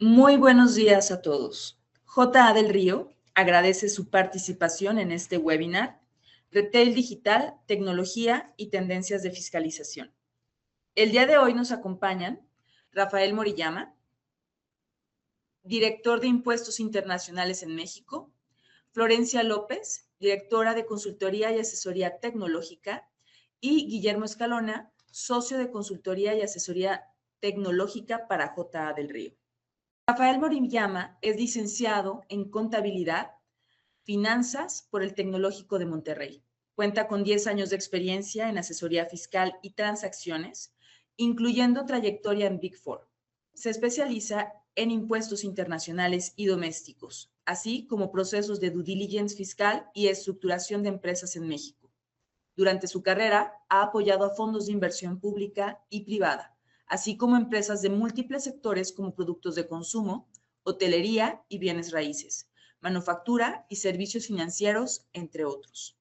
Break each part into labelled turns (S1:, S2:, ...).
S1: Muy buenos días a todos. J.A. del Río agradece su participación en este webinar, Retail Digital, Tecnología y Tendencias de Fiscalización. El día de hoy nos acompañan Rafael Moriyama, director de Impuestos Internacionales en México, Florencia López, directora de Consultoría y Asesoría Tecnológica, y Guillermo Escalona, socio de Consultoría y Asesoría Tecnológica para J.A. del Río. Rafael Moriyama es licenciado en Contabilidad, Finanzas por el Tecnológico de Monterrey. Cuenta con 10 años de experiencia en asesoría fiscal y transacciones, incluyendo trayectoria en Big Four. Se especializa en impuestos internacionales y domésticos, así como procesos de due diligence fiscal y estructuración de empresas en México. Durante su carrera, ha apoyado a fondos de inversión pública y privada, así como empresas de múltiples sectores como productos de consumo, hotelería y bienes raíces, manufactura y servicios financieros, entre otros.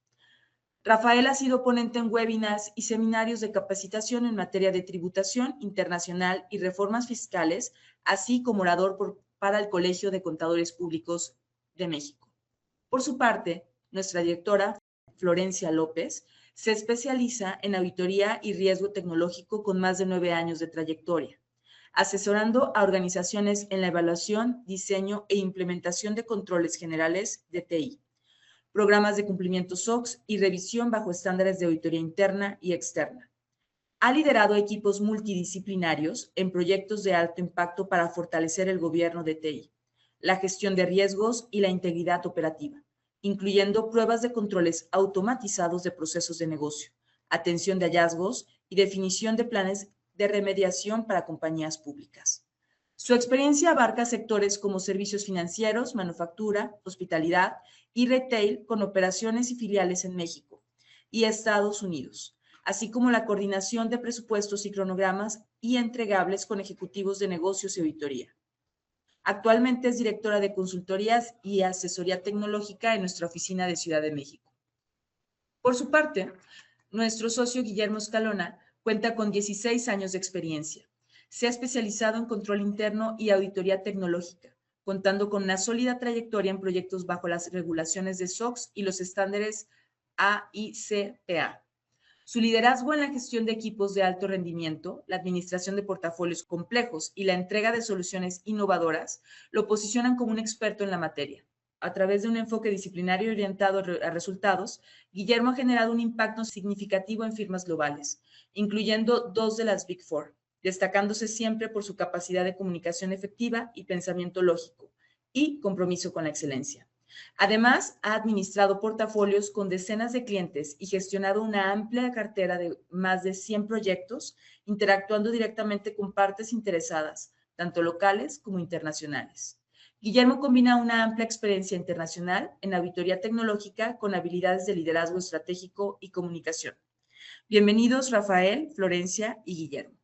S1: Rafael ha sido ponente en webinars y seminarios de capacitación en materia de tributación internacional y reformas fiscales, así como orador para el Colegio de Contadores Públicos de México. Por su parte, nuestra directora, Florencia López, se especializa en auditoría y riesgo tecnológico con más de 9 años de trayectoria, asesorando a organizaciones en la evaluación, diseño e implementación de controles generales de TI, programas de cumplimiento SOX y revisión bajo estándares de auditoría interna y externa. Ha liderado equipos multidisciplinarios en proyectos de alto impacto para fortalecer el gobierno de TI, la gestión de riesgos y la integridad operativa, incluyendo pruebas de controles automatizados de procesos de negocio, atención de hallazgos y definición de planes de remediación para compañías públicas. Su experiencia abarca sectores como servicios financieros, manufactura, hospitalidad y retail con operaciones y filiales en México y Estados Unidos, así como la coordinación de presupuestos y cronogramas y entregables con ejecutivos de negocios y auditoría. Actualmente es directora de consultorías y asesoría tecnológica en nuestra oficina de Ciudad de México. Por su parte, nuestro socio Guillermo Escalona cuenta con 16 años de experiencia. Se ha especializado en control interno y auditoría tecnológica, contando con una sólida trayectoria en proyectos bajo las regulaciones de SOX y los estándares AICPA. Su liderazgo en la gestión de equipos de alto rendimiento, la administración de portafolios complejos y la entrega de soluciones innovadoras lo posicionan como un experto en la materia. A través de un enfoque disciplinario orientado a resultados, Guillermo ha generado un impacto significativo en firmas globales, incluyendo 2 de las Big Four, destacándose siempre por su capacidad de comunicación efectiva y pensamiento lógico y compromiso con la excelencia. Además, ha administrado portafolios con decenas de clientes y gestionado una amplia cartera de más de 100 proyectos, interactuando directamente con partes interesadas, tanto locales como internacionales. Guillermo combina una amplia experiencia internacional en auditoría tecnológica con habilidades de liderazgo estratégico y comunicación. Bienvenidos, Rafael, Florencia y Guillermo.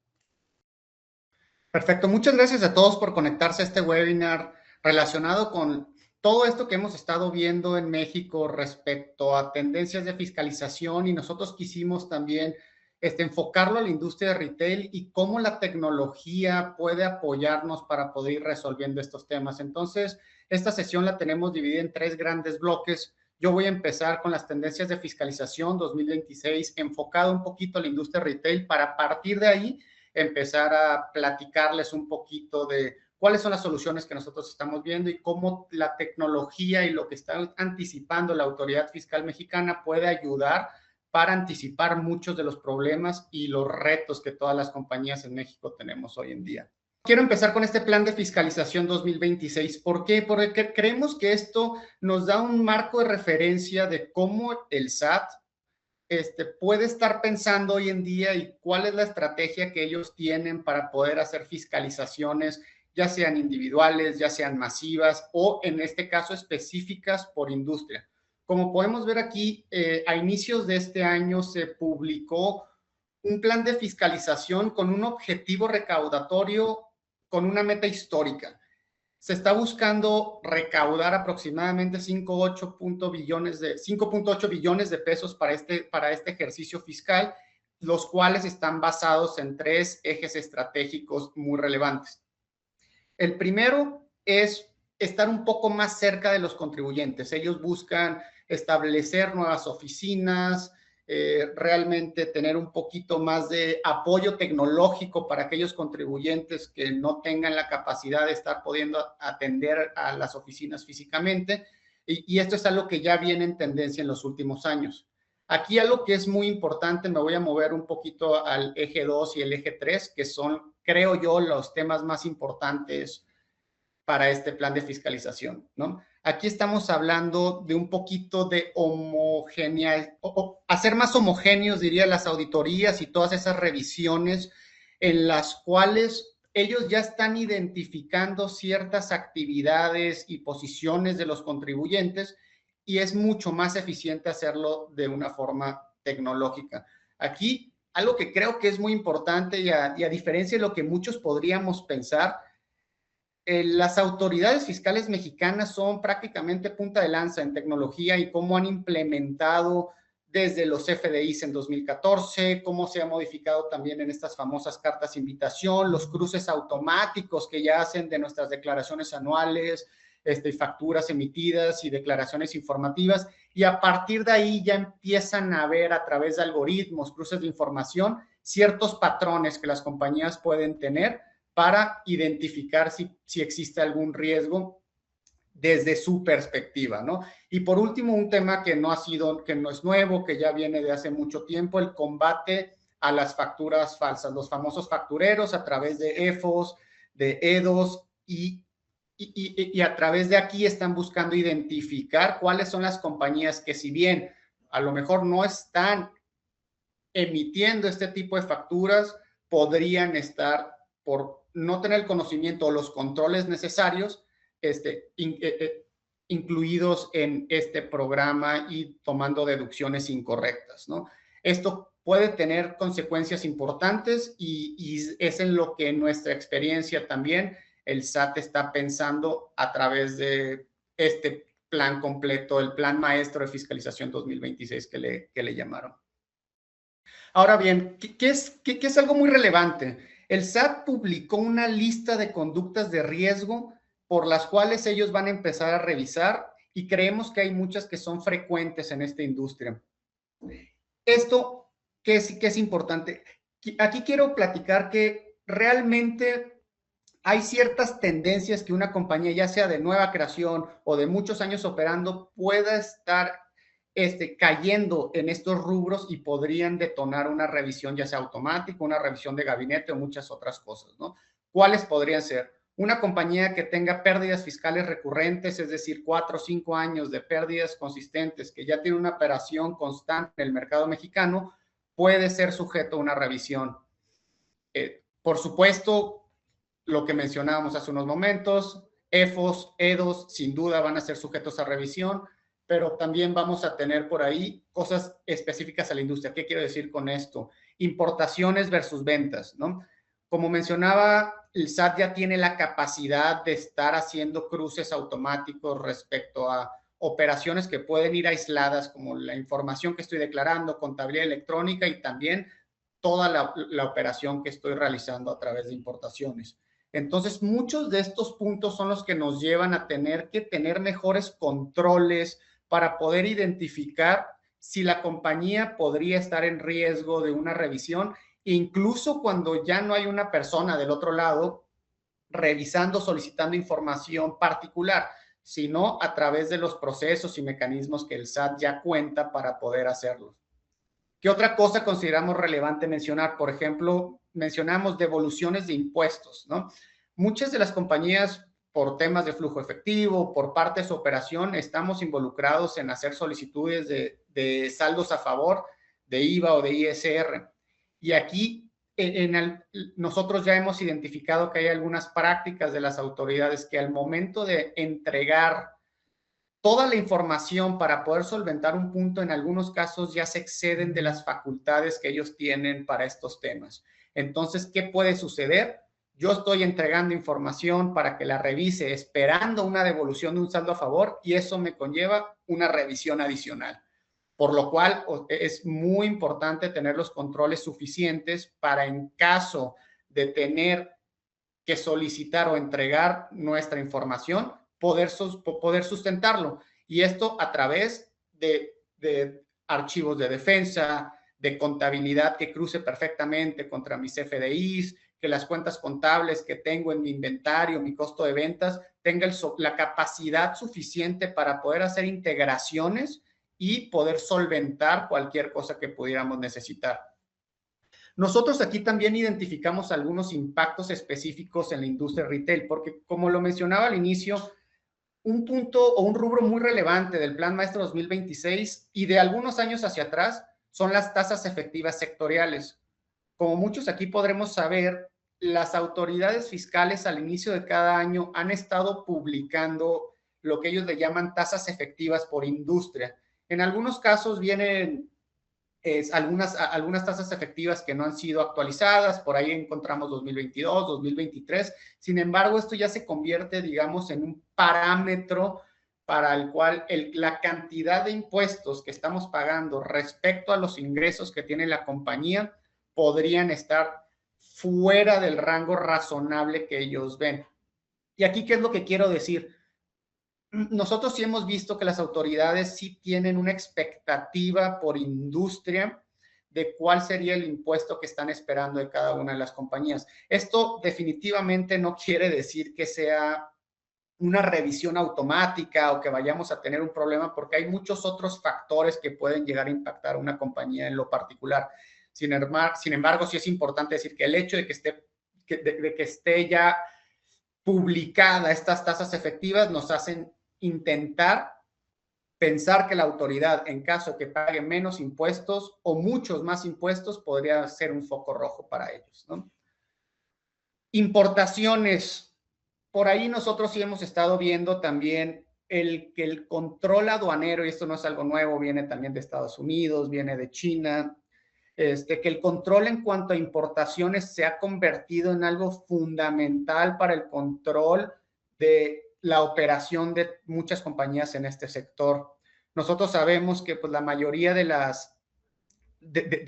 S2: Perfecto. Muchas gracias a todos por conectarse a este webinar relacionado con todo esto que hemos estado viendo en México respecto a tendencias de fiscalización, y nosotros quisimos también enfocarlo a la industria de retail y cómo la tecnología puede apoyarnos para poder ir resolviendo estos temas. Entonces, esta sesión la tenemos dividida en 3 grandes bloques. Yo voy a empezar con las tendencias de fiscalización 2026, enfocado un poquito a la industria retail, para partir de ahí empezar a platicarles un poquito de cuáles son las soluciones que nosotros estamos viendo y cómo la tecnología y lo que está anticipando la autoridad fiscal mexicana puede ayudar para anticipar muchos de los problemas y los retos que todas las compañías en México tenemos hoy en día. Quiero empezar con este plan de fiscalización 2026. ¿Por qué? Porque creemos que esto nos da un marco de referencia de cómo el SAT puede estar pensando hoy en día y cuál es la estrategia que ellos tienen para poder hacer fiscalizaciones, ya sean individuales, ya sean masivas o en este caso específicas por industria. Como podemos ver aquí, a inicios de este año se publicó un plan de fiscalización con un objetivo recaudatorio con una meta histórica. Se está buscando recaudar aproximadamente 5.8 billones de pesos para este ejercicio fiscal, los cuales están basados en 3 ejes estratégicos muy relevantes. El primero es estar un poco más cerca de los contribuyentes. Ellos buscan establecer nuevas oficinas, realmente tener un poquito más de apoyo tecnológico para aquellos contribuyentes que no tengan la capacidad de estar pudiendo atender a las oficinas físicamente. Y esto es algo que ya viene en tendencia en los últimos años. Aquí algo que es muy importante, me voy a mover un poquito al eje 2 y el eje 3, que son, creo yo, los temas más importantes para este plan de fiscalización, ¿no? Aquí estamos hablando de un poquito de homogeneidad, hacer más homogéneos, diría, las auditorías y todas esas revisiones en las cuales ellos ya están identificando ciertas actividades y posiciones de los contribuyentes y es mucho más eficiente hacerlo de una forma tecnológica. Aquí, algo que creo que es muy importante y a diferencia de lo que muchos podríamos pensar, las autoridades fiscales mexicanas son prácticamente punta de lanza en tecnología y cómo han implementado desde los FDIs en 2014, cómo se ha modificado también en estas famosas cartas de invitación, los cruces automáticos que ya hacen de nuestras declaraciones anuales, facturas emitidas y declaraciones informativas, y a partir de ahí ya empiezan a ver a través de algoritmos, cruces de información, ciertos patrones que las compañías pueden tener para identificar si existe algún riesgo desde su perspectiva, ¿no? Y por último, un tema que no es nuevo, que ya viene de hace mucho tiempo, el combate a las facturas falsas, los famosos factureros a través de EFOS, de EDOS y a través de aquí están buscando identificar cuáles son las compañías que si bien a lo mejor no están emitiendo este tipo de facturas, podrían estar por no tener el conocimiento o los controles necesarios, incluidos en este programa y tomando deducciones incorrectas, ¿no? Esto puede tener consecuencias importantes y es en lo que en nuestra experiencia también el SAT está pensando a través de este plan completo, el Plan Maestro de Fiscalización 2026 que le llamaron. Ahora bien, ¿qué es algo muy relevante? El SAT publicó una lista de conductas de riesgo por las cuales ellos van a empezar a revisar y creemos que hay muchas que son frecuentes en esta industria. Esto, ¿qué es importante? Aquí quiero platicar que realmente hay ciertas tendencias que una compañía, ya sea de nueva creación o de muchos años operando, pueda estar cayendo en estos rubros y podrían detonar una revisión, ya sea automática, una revisión de gabinete o muchas otras cosas, ¿no? ¿Cuáles podrían ser? Una compañía que tenga pérdidas fiscales recurrentes, es decir, 4 o 5 años de pérdidas consistentes, que ya tiene una operación constante en el mercado mexicano, puede ser sujeto a una revisión. Por supuesto, lo que mencionábamos hace unos momentos, EFOS, EDOS, sin duda van a ser sujetos a revisión, pero también vamos a tener por ahí cosas específicas a la industria. ¿Qué quiero decir con esto? Importaciones versus ventas, ¿no? Como mencionaba, el SAT ya tiene la capacidad de estar haciendo cruces automáticos respecto a operaciones que pueden ir aisladas, como la información que estoy declarando, contabilidad electrónica y también toda la operación que estoy realizando a través de importaciones. Entonces, muchos de estos puntos son los que nos llevan a tener que tener mejores controles para poder identificar si la compañía podría estar en riesgo de una revisión, incluso cuando ya no hay una persona del otro lado revisando, solicitando información particular, sino a través de los procesos y mecanismos que el SAT ya cuenta para poder hacerlo. ¿Qué otra cosa consideramos relevante mencionar? Por ejemplo, mencionamos devoluciones de impuestos, ¿no? Muchas de las compañías, por temas de flujo efectivo, por parte de su operación, estamos involucrados en hacer solicitudes de saldos a favor de IVA o de ISR. Y aquí nosotros ya hemos identificado que hay algunas prácticas de las autoridades que al momento de entregar toda la información para poder solventar un punto, en algunos casos ya se exceden de las facultades que ellos tienen para estos temas. Entonces, ¿qué puede suceder? Yo estoy entregando información para que la revise, esperando una devolución de un saldo a favor, y eso me conlleva una revisión adicional. Por lo cual es muy importante tener los controles suficientes para, en caso de tener que solicitar o entregar nuestra información, poder sustentarlo. Y esto a través de archivos de defensa, de contabilidad que cruce perfectamente contra mis FDIs, que las cuentas contables que tengo en mi inventario, mi costo de ventas, tenga la capacidad suficiente para poder hacer integraciones y poder solventar cualquier cosa que pudiéramos necesitar. Nosotros aquí también identificamos algunos impactos específicos en la industria retail, porque como lo mencionaba al inicio, un punto o un rubro muy relevante del Plan Maestro 2026 y de algunos años hacia atrás son las tasas efectivas sectoriales. Como muchos aquí podremos saber, las autoridades fiscales al inicio de cada año han estado publicando lo que ellos le llaman tasas efectivas por industria. En algunos casos vienen algunas tasas efectivas que no han sido actualizadas, por ahí encontramos 2022, 2023, sin embargo, esto ya se convierte, digamos, en un parámetro para el cual la cantidad de impuestos que estamos pagando respecto a los ingresos que tiene la compañía podrían estar fuera del rango razonable que ellos ven. Y aquí, ¿qué es lo que quiero decir? Nosotros sí hemos visto que las autoridades sí tienen una expectativa por industria de cuál sería el impuesto que están esperando de cada una de las compañías. Esto definitivamente no quiere decir que sea una revisión automática o que vayamos a tener un problema, porque hay muchos otros factores que pueden llegar a impactar a una compañía en lo particular. Sin embargo, sí es importante decir que el hecho de que esté ya publicada estas tasas efectivas nos hacen intentar pensar que la autoridad, en caso de que pague menos impuestos o muchos más impuestos, podría ser un foco rojo para ellos, ¿no? Importaciones. Por ahí nosotros sí hemos estado viendo también que el control aduanero, y esto no es algo nuevo, viene también de Estados Unidos, viene de China, que el control en cuanto a importaciones se ha convertido en algo fundamental para el control de la operación de muchas compañías en este sector. Nosotros sabemos que pues, la mayoría de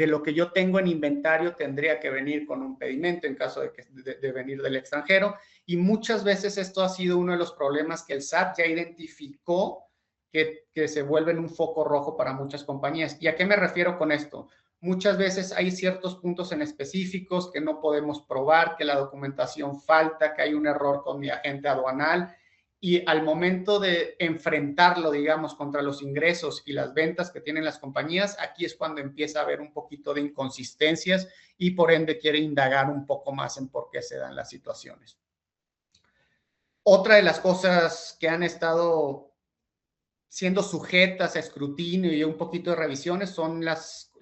S2: lo que yo tengo en inventario tendría que venir con un pedimento en caso de venir del extranjero, y muchas veces esto ha sido uno de los problemas que el SAT ya identificó que se vuelven un foco rojo para muchas compañías. ¿Y a qué me refiero con esto? Muchas veces hay ciertos puntos en específicos que no podemos probar, que la documentación falta, que hay un error con mi agente aduanal, y al momento de enfrentarlo, digamos, contra los ingresos y las ventas que tienen las compañías, aquí es cuando empieza a haber un poquito de inconsistencias y por ende quiere indagar un poco más en por qué se dan las situaciones. Otra de las cosas que han estado siendo sujetas a escrutinio y un poquito de revisiones son las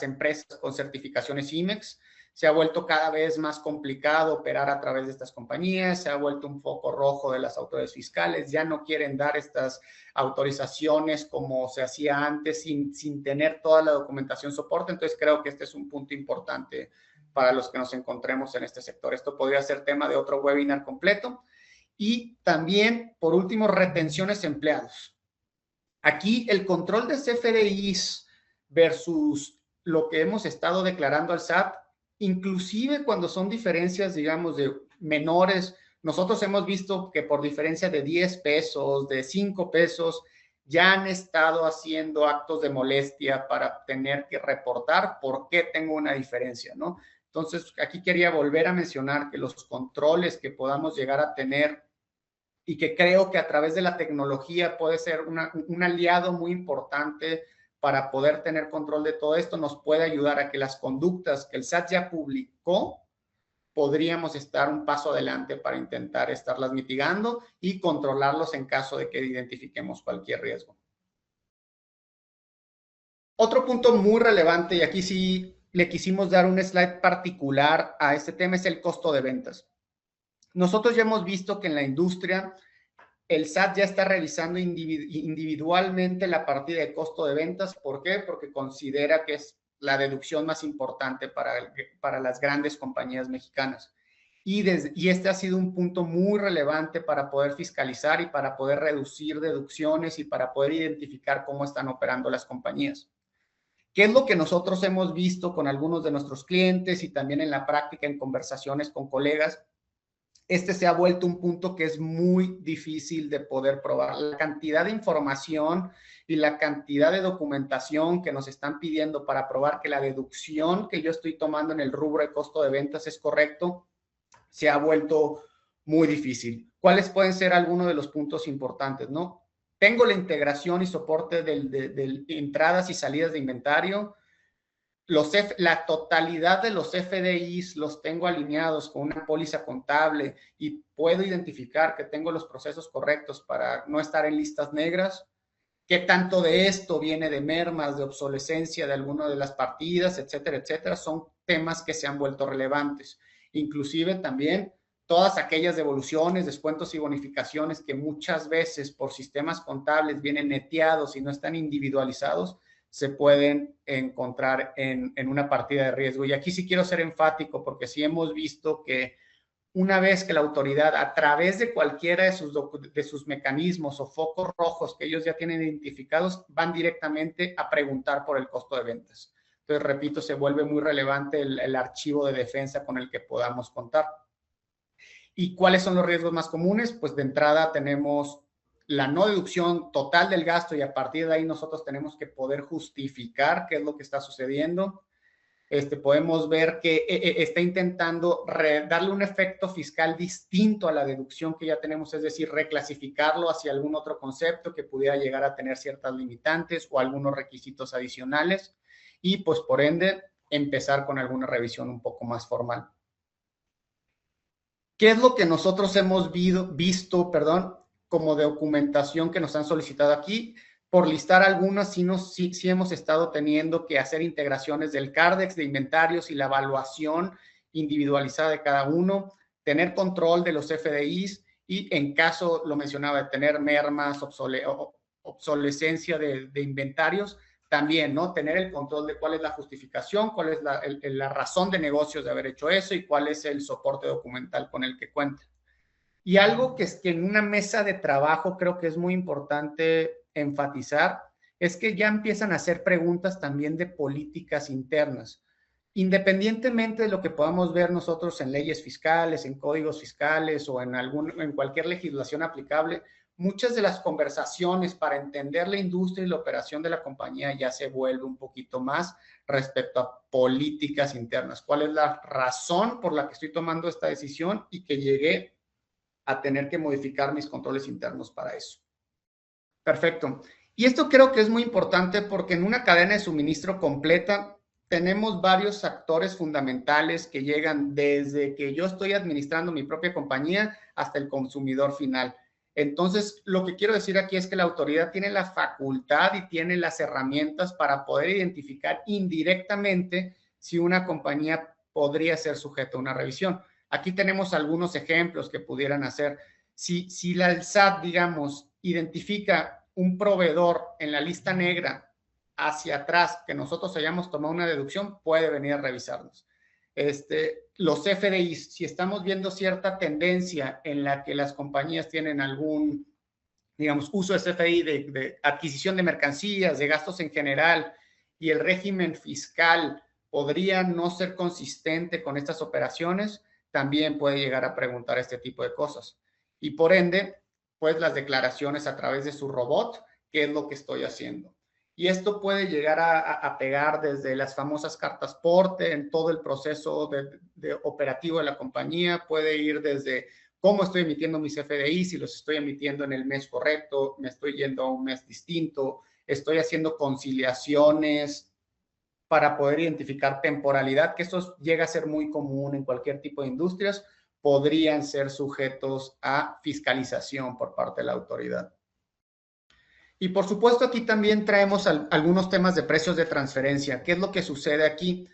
S2: empresas con certificaciones IMEX. Se ha vuelto cada vez más complicado operar a través de estas compañías, se ha vuelto un foco rojo de las autoridades fiscales, ya no quieren dar estas autorizaciones como se hacía antes sin tener toda la documentación soporte. Entonces creo que este es un punto importante para los que nos encontremos en este sector. Esto podría ser tema de otro webinar completo. Y también, por último, retenciones de empleados. Aquí el control de CFDIs versus lo que hemos estado declarando al SAT, inclusive cuando son diferencias, digamos, de menores, nosotros hemos visto que por diferencia de 10 pesos, de 5 pesos, ya han estado haciendo actos de molestia para tener que reportar por qué tengo una diferencia, ¿no? Entonces, aquí quería volver a mencionar que los controles que podamos llegar a tener y que creo que a través de la tecnología puede ser un aliado muy importante para poder tener control de todo esto, nos puede ayudar a que las conductas que el SAT ya publicó, podríamos estar un paso adelante para intentar estarlas mitigando y controlarlos en caso de que identifiquemos cualquier riesgo. Otro punto muy relevante, y aquí sí le quisimos dar un slide particular a este tema, es el costo de ventas. Nosotros ya hemos visto que en la industria el SAT ya está revisando individualmente la partida de costo de ventas. ¿Por qué? Porque considera que es la deducción más importante para las grandes compañías mexicanas. Y este ha sido un punto muy relevante para poder fiscalizar y para poder reducir deducciones y para poder identificar cómo están operando las compañías. ¿Qué es lo que nosotros hemos visto con algunos de nuestros clientes y también en la práctica en conversaciones con colegas? este se ha vuelto un punto que es muy difícil de poder probar. La cantidad de información y la cantidad de documentación que nos están pidiendo para probar que la deducción que yo estoy tomando en el rubro de costo de ventas es correcto, se ha vuelto muy difícil. ¿Cuáles pueden ser algunos de los puntos importantes, no? Tengo la integración y soporte de entradas y salidas de inventario. La totalidad de los FDIs los tengo alineados con una póliza contable y puedo identificar que tengo los procesos correctos para no estar en listas negras. ¿Qué tanto de esto viene de mermas, de obsolescencia de alguna de las partidas, etcétera, etcétera? Son temas que se han vuelto relevantes. Inclusive también todas aquellas devoluciones, descuentos y bonificaciones que muchas veces por sistemas contables vienen neteados y no están individualizados, se pueden encontrar en una partida de riesgo. Y aquí sí quiero ser enfático porque sí hemos visto que una vez que la autoridad, a través de cualquiera de sus mecanismos o focos rojos que ellos ya tienen identificados, van directamente a preguntar por el costo de ventas. Entonces, repito, se vuelve muy relevante el archivo de defensa con el que podamos contar. ¿Y cuáles son los riesgos más comunes? Pues de entrada tenemos la no deducción total del gasto y a partir de ahí nosotros tenemos que poder justificar qué es lo que está sucediendo. Podemos ver que está intentando darle un efecto fiscal distinto a la deducción que ya tenemos, es decir, reclasificarlo hacia algún otro concepto que pudiera llegar a tener ciertas limitantes o algunos requisitos adicionales y, pues, por ende, empezar con alguna revisión un poco más formal. ¿Qué es lo que nosotros hemos visto, como documentación que nos han solicitado aquí? Por listar algunas, sí hemos estado teniendo que hacer integraciones del Cardex de inventarios y la evaluación individualizada de cada uno, tener control de los FDIs y en caso, lo mencionaba, de tener mermas, obsolescencia de inventarios, también, ¿no? Tener el control de cuál es la justificación, cuál es la razón de negocios de haber hecho eso y cuál es el soporte documental con el que cuenta. Y algo que es que en una mesa de trabajo creo que es muy importante enfatizar es que ya empiezan a hacer preguntas también de políticas internas. Independientemente de lo que podamos ver nosotros en leyes fiscales, en códigos fiscales o en cualquier legislación aplicable, muchas de las conversaciones para entender la industria y la operación de la compañía ya se vuelve un poquito más respecto a políticas internas. ¿Cuál es la razón por la que estoy tomando esta decisión y que llegué a tener que modificar mis controles internos para eso? Perfecto. Y esto creo que es muy importante porque en una cadena de suministro completa tenemos varios actores fundamentales que llegan desde que yo estoy administrando mi propia compañía hasta el consumidor final. Entonces, lo que quiero decir aquí es que la autoridad tiene la facultad y tiene las herramientas para poder identificar indirectamente si una compañía podría ser sujeta a una revisión. Aquí tenemos algunos ejemplos que pudieran hacer. Si la SAT, digamos, identifica un proveedor en la lista negra hacia atrás que nosotros hayamos tomado una deducción, puede venir a revisarnos. Los FDIs, si estamos viendo cierta tendencia en la que las compañías tienen algún, digamos, uso de CFDI de adquisición de mercancías, de gastos en general, y el régimen fiscal podría no ser consistente con estas operaciones, también puede llegar a preguntar este tipo de cosas. Y por ende, pues las declaraciones a través de su robot, qué es lo que estoy haciendo. Y esto puede llegar a pegar desde las famosas cartas porte en todo el proceso de operativo de la compañía, puede ir desde cómo estoy emitiendo mis FDI, si los estoy emitiendo en el mes correcto, me estoy yendo a un mes distinto, estoy haciendo conciliaciones para poder identificar temporalidad, que esto llega a ser muy común en cualquier tipo de industrias, podrían ser sujetos a fiscalización por parte de la autoridad. Y por supuesto aquí también traemos algunos temas de precios de transferencia. ¿Qué es lo que sucede aquí?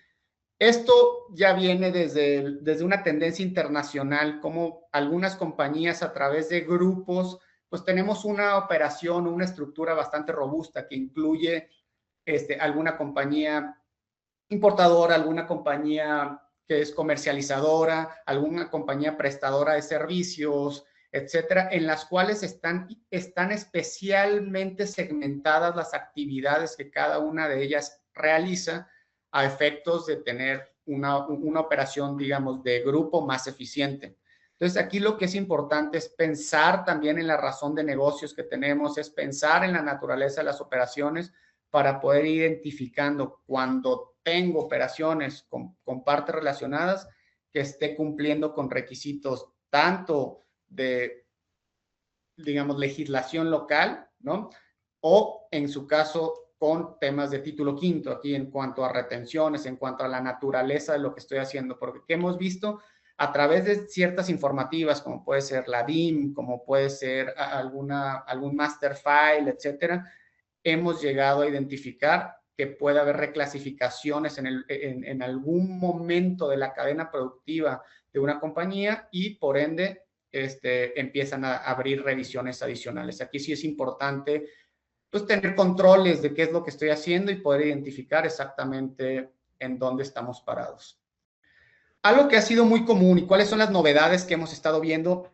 S2: Esto ya viene desde una tendencia internacional, como algunas compañías a través de grupos, pues tenemos una operación, una estructura bastante robusta que incluye alguna compañía importadora, alguna compañía que es comercializadora, alguna compañía prestadora de servicios, etcétera, en las cuales están especialmente segmentadas las actividades que cada una de ellas realiza a efectos de tener una operación, digamos, de grupo más eficiente. Entonces, aquí lo que es importante es pensar también en la razón de negocios que tenemos, es pensar en la naturaleza de las operaciones para poder ir identificando cuando tengo operaciones con partes relacionadas que esté cumpliendo con requisitos tanto de, digamos, legislación local, ¿no? O en su caso con temas de título quinto, aquí en cuanto a retenciones, en cuanto a la naturaleza de lo que estoy haciendo, porque ¿qué hemos visto? A través de ciertas informativas, como puede ser la DIM, como puede ser algún master file, etcétera, hemos llegado a identificar que puede haber reclasificaciones en algún momento de la cadena productiva de una compañía y por ende empiezan a abrir revisiones adicionales. Aquí sí es importante pues, tener controles de qué es lo que estoy haciendo y poder identificar exactamente en dónde estamos parados. Algo que ha sido muy común y cuáles son las novedades que hemos estado viendo,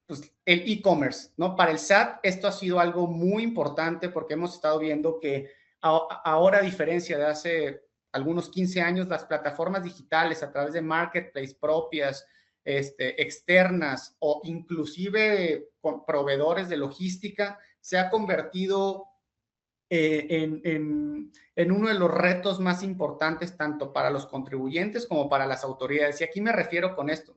S2: pues el e-commerce, ¿no? Para el SAT esto ha sido algo muy importante porque hemos estado viendo que ahora, a diferencia de hace algunos 15 años, las plataformas digitales a través de marketplace propias, externas o inclusive con proveedores de logística, se ha convertido en uno de los retos más importantes tanto para los contribuyentes como para las autoridades. Y aquí me refiero con esto.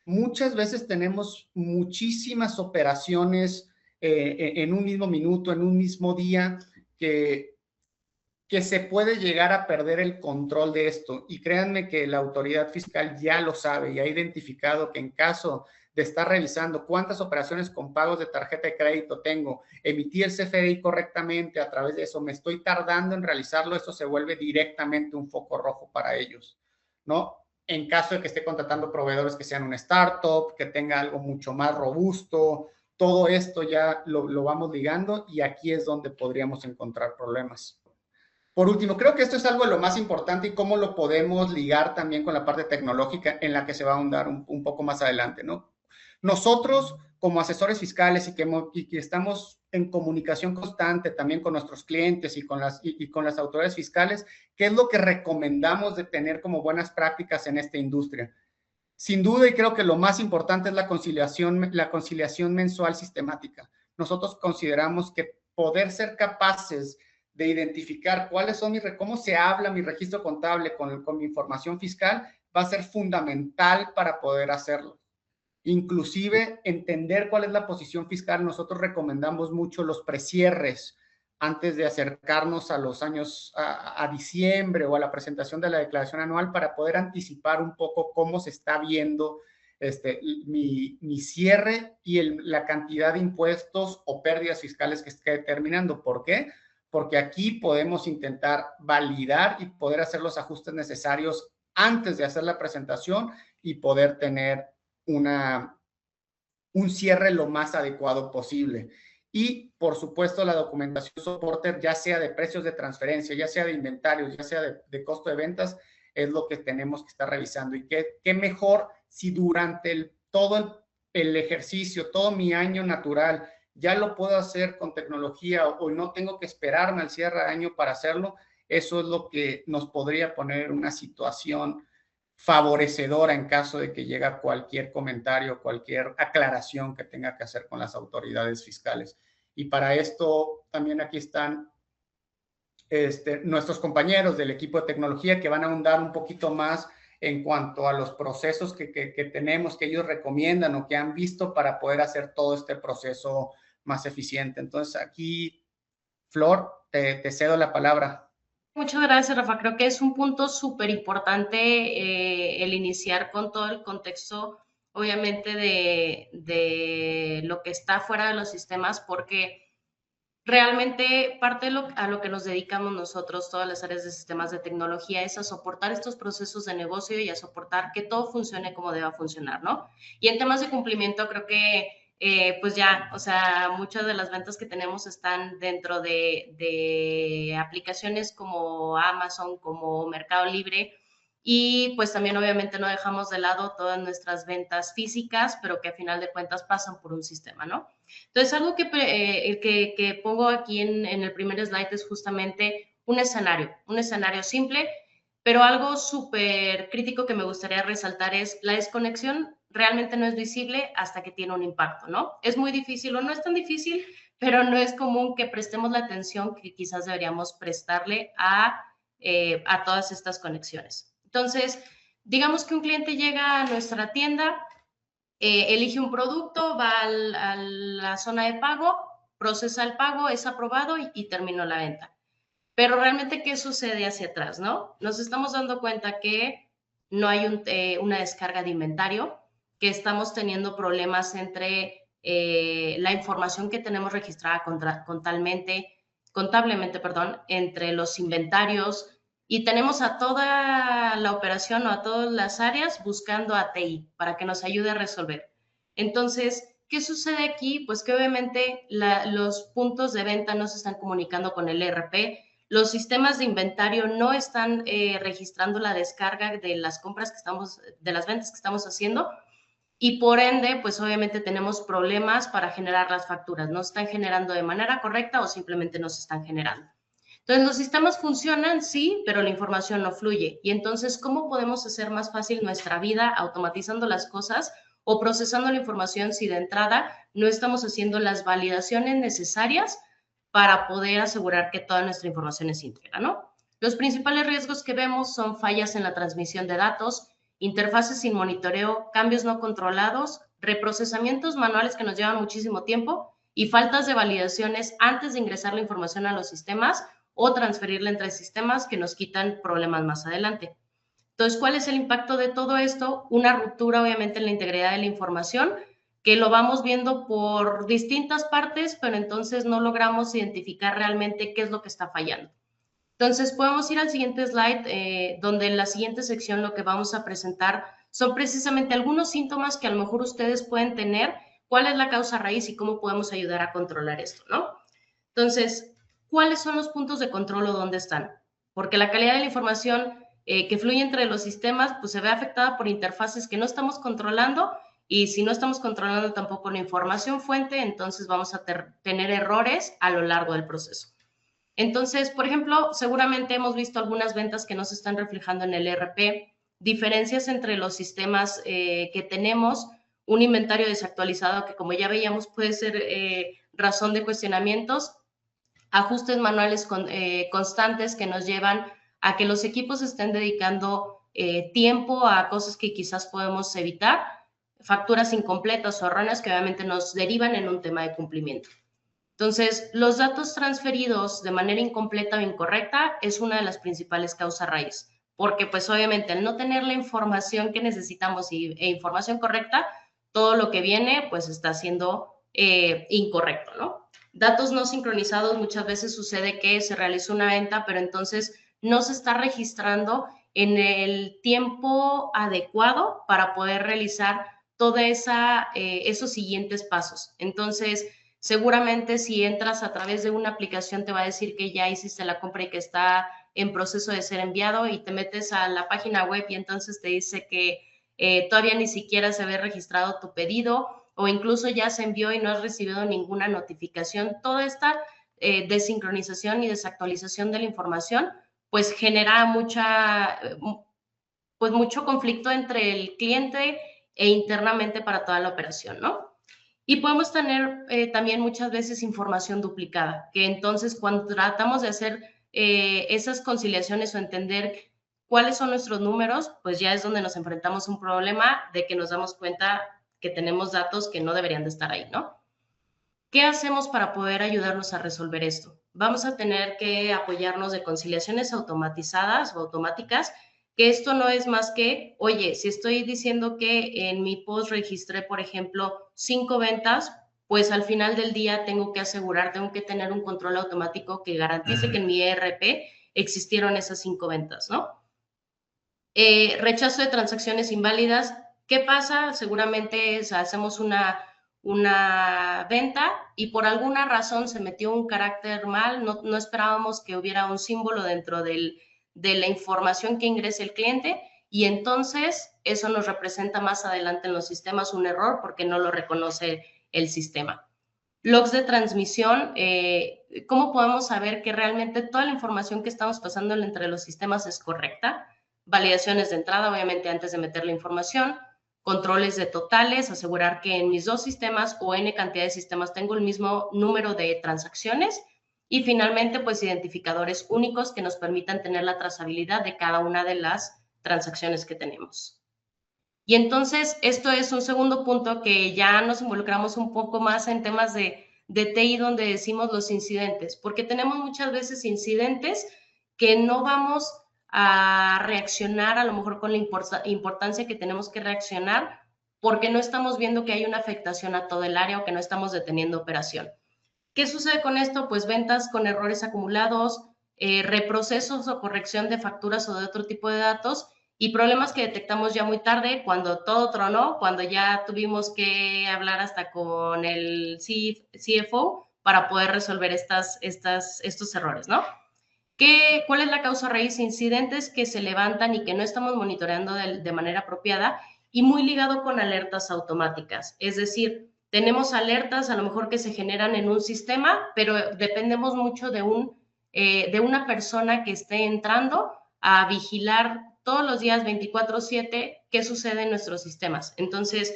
S2: Muchas veces tenemos muchísimas operaciones en un mismo minuto, en un mismo día, que se puede llegar a perder el control de esto. Y créanme que la autoridad fiscal ya lo sabe y ha identificado que en caso de estar revisando cuántas operaciones con pagos de tarjeta de crédito tengo, emití el CFDI correctamente, a través de eso me estoy tardando en realizarlo, eso se vuelve directamente un foco rojo para ellos, ¿no? En caso de que esté contratando proveedores que sean una startup, que tenga algo mucho más robusto, todo esto ya lo vamos ligando y aquí es donde podríamos encontrar problemas. Por último, creo que esto es algo de lo más importante y cómo lo podemos ligar también con la parte tecnológica en la que se va a ahondar un poco más adelante, ¿no? Nosotros, como asesores fiscales y que estamos en comunicación constante también con nuestros clientes y con las autoridades fiscales, ¿qué es lo que recomendamos de tener como buenas prácticas en esta industria? Sin duda, y creo que lo más importante es la conciliación mensual sistemática. Nosotros consideramos que poder ser capaces de identificar cómo se habla mi registro contable con mi información fiscal va a ser fundamental para poder hacerlo. Inclusive entender cuál es la posición fiscal. Nosotros recomendamos mucho los precierres antes de acercarnos a los años, a diciembre o a la presentación de la declaración anual para poder anticipar un poco cómo se está viendo mi cierre y la cantidad de impuestos o pérdidas fiscales que esté determinando. ¿Por qué? Porque aquí podemos intentar validar y poder hacer los ajustes necesarios antes de hacer la presentación y poder tener un cierre lo más adecuado posible. Y, por supuesto, la documentación soporte, ya sea de precios de transferencia, ya sea de inventarios, ya sea de costo de ventas, es lo que tenemos que estar revisando. Y qué mejor si durante todo el ejercicio, todo mi año natural, ya lo puedo hacer con tecnología o no tengo que esperarme al cierre de año para hacerlo. Eso es lo que nos podría poner en una situación favorecedora en caso de que llegue cualquier comentario, cualquier aclaración que tenga que hacer con las autoridades fiscales. Y para esto también aquí están nuestros compañeros del equipo de tecnología que van a ahondar un poquito más en cuanto a los procesos que tenemos, que ellos recomiendan o que han visto para poder hacer todo este proceso más eficiente. Entonces aquí, Flor, te cedo la palabra.
S3: Muchas gracias, Rafa. Creo que es un punto súper importante el iniciar con todo el contexto, obviamente, de lo que está fuera de los sistemas, porque realmente parte de a lo que nos dedicamos nosotros, todas las áreas de sistemas de tecnología, es a soportar estos procesos de negocio y a soportar que todo funcione como deba funcionar, ¿no? Y en temas de cumplimiento, creo que pues ya, o sea, muchas de las ventas que tenemos están dentro de aplicaciones como Amazon, como Mercado Libre, y pues también obviamente no dejamos de lado todas nuestras ventas físicas, pero que a final de cuentas pasan por un sistema, ¿no? Entonces, algo que pongo aquí en el primer slide es justamente un escenario simple Pero algo súper crítico que me gustaría resaltar es la desconexión realmente no es visible hasta que tiene un impacto, ¿no? Es muy difícil o no es tan difícil, pero no es común que prestemos la atención que quizás deberíamos prestarle a todas estas conexiones. Entonces, digamos que un cliente llega a nuestra tienda, elige un producto, va a la zona de pago, procesa el pago, es aprobado y terminó la venta. Pero realmente, ¿qué sucede hacia atrás, no? Nos estamos dando cuenta que no hay una descarga de inventario, que estamos teniendo problemas entre la información que tenemos registrada contablemente, entre los inventarios y tenemos a toda la operación o a todas las áreas buscando a TI para que nos ayude a resolver. Entonces, ¿qué sucede aquí? Pues que obviamente los puntos de venta no se están comunicando con el ERP, los sistemas de inventario no están registrando la descarga de las compras que estamos, de las ventas que estamos haciendo y por ende, pues obviamente tenemos problemas para generar las facturas. No se están generando de manera correcta o simplemente no se están generando. Entonces, los sistemas funcionan, sí, pero la información no fluye. Y entonces, ¿cómo podemos hacer más fácil nuestra vida automatizando las cosas o procesando la información si de entrada no estamos haciendo las validaciones necesarias para poder asegurar que toda nuestra información es íntegra, ¿no? Los principales riesgos que vemos son fallas en la transmisión de datos, interfaces sin monitoreo, cambios no controlados, reprocesamientos manuales que nos llevan muchísimo tiempo y faltas de validaciones antes de ingresar la información a los sistemas o transferirla entre sistemas que nos quitan problemas más adelante. Entonces, ¿cuál es el impacto de todo esto? Una ruptura, obviamente, en la integridad de la información, que lo vamos viendo por distintas partes, pero entonces no logramos identificar realmente qué es lo que está fallando. Entonces, podemos ir al siguiente slide, donde en la siguiente sección lo que vamos a presentar son precisamente algunos síntomas que a lo mejor ustedes pueden tener, cuál es la causa raíz y cómo podemos ayudar a controlar esto, ¿no? Entonces, ¿cuáles son los puntos de control o dónde están? Porque la calidad de la información que fluye entre los sistemas pues se ve afectada por interfaces que no estamos controlando y si no estamos controlando tampoco la información fuente, entonces vamos a tener errores a lo largo del proceso. Entonces, por ejemplo, seguramente hemos visto algunas ventas que no se están reflejando en el ERP, diferencias entre los sistemas que tenemos, un inventario desactualizado que como ya veíamos puede ser razón de cuestionamientos, ajustes manuales constantes que nos llevan a que los equipos estén dedicando tiempo a cosas que quizás podemos evitar, facturas incompletas o erróneas que obviamente nos derivan en un tema de cumplimiento. Entonces, los datos transferidos de manera incompleta o incorrecta es una de las principales causas raíz, porque pues obviamente al no tener la información que necesitamos e información correcta, todo lo que viene pues está siendo incorrecto, ¿no? Datos no sincronizados, muchas veces sucede que se realizó una venta, pero entonces no se está registrando en el tiempo adecuado para poder realizar todos esos siguientes pasos. Entonces, seguramente si entras a través de una aplicación te va a decir que ya hiciste la compra y que está en proceso de ser enviado y te metes a la página web y entonces te dice que todavía ni siquiera se ve registrado tu pedido o incluso ya se envió y no has recibido ninguna notificación. Toda esta desincronización y desactualización de la información pues genera mucho conflicto entre el cliente e internamente para toda la operación, ¿no? Y podemos tener también muchas veces información duplicada, que entonces cuando tratamos de hacer esas conciliaciones o entender cuáles son nuestros números, pues ya es donde nos enfrentamos a un problema de que nos damos cuenta que tenemos datos que no deberían de estar ahí, ¿no? ¿Qué hacemos para poder ayudarnos a resolver esto? Vamos a tener que apoyarnos de conciliaciones automatizadas o automáticas, que esto no es más que, oye, si estoy diciendo que en mi post registré, por ejemplo, 5 ventas, pues al final del día tengo que tener un control automático que garantice que en mi ERP existieron esas 5 ventas, ¿no? Rechazo de transacciones inválidas. ¿Qué pasa? Seguramente hacemos una venta y por alguna razón se metió un carácter mal, no esperábamos que hubiera un símbolo dentro de la información que ingrese el cliente y entonces eso nos representa más adelante en los sistemas un error porque no lo reconoce el sistema. Logs de transmisión, ¿cómo podemos saber que realmente toda la información que estamos pasando entre los sistemas es correcta? validaciones de entrada, obviamente antes de meter la información, controles de totales, asegurar que en mis 2 sistemas o N cantidad de sistemas tengo el mismo número de transacciones y finalmente pues identificadores únicos que nos permitan tener la trazabilidad de cada una de las transacciones que tenemos. Y entonces esto es un segundo punto que ya nos involucramos un poco más en temas de TI donde decimos los incidentes, porque tenemos muchas veces incidentes que no vamos a reaccionar a lo mejor con la importancia que tenemos que reaccionar porque no estamos viendo que hay una afectación a todo el área o que no estamos deteniendo operación. ¿Qué sucede con esto? Pues ventas con errores acumulados, reprocesos o corrección de facturas o de otro tipo de datos y problemas que detectamos ya muy tarde, cuando todo tronó, cuando ya tuvimos que hablar hasta con el CFO para poder resolver estos errores, ¿no? ¿Cuál es la causa raíz? Incidentes que se levantan y que no estamos monitoreando de manera apropiada y muy ligado con alertas automáticas. Es decir, tenemos alertas a lo mejor que se generan en un sistema, pero dependemos mucho de una persona que esté entrando a vigilar todos los días 24/7 qué sucede en nuestros sistemas. Entonces,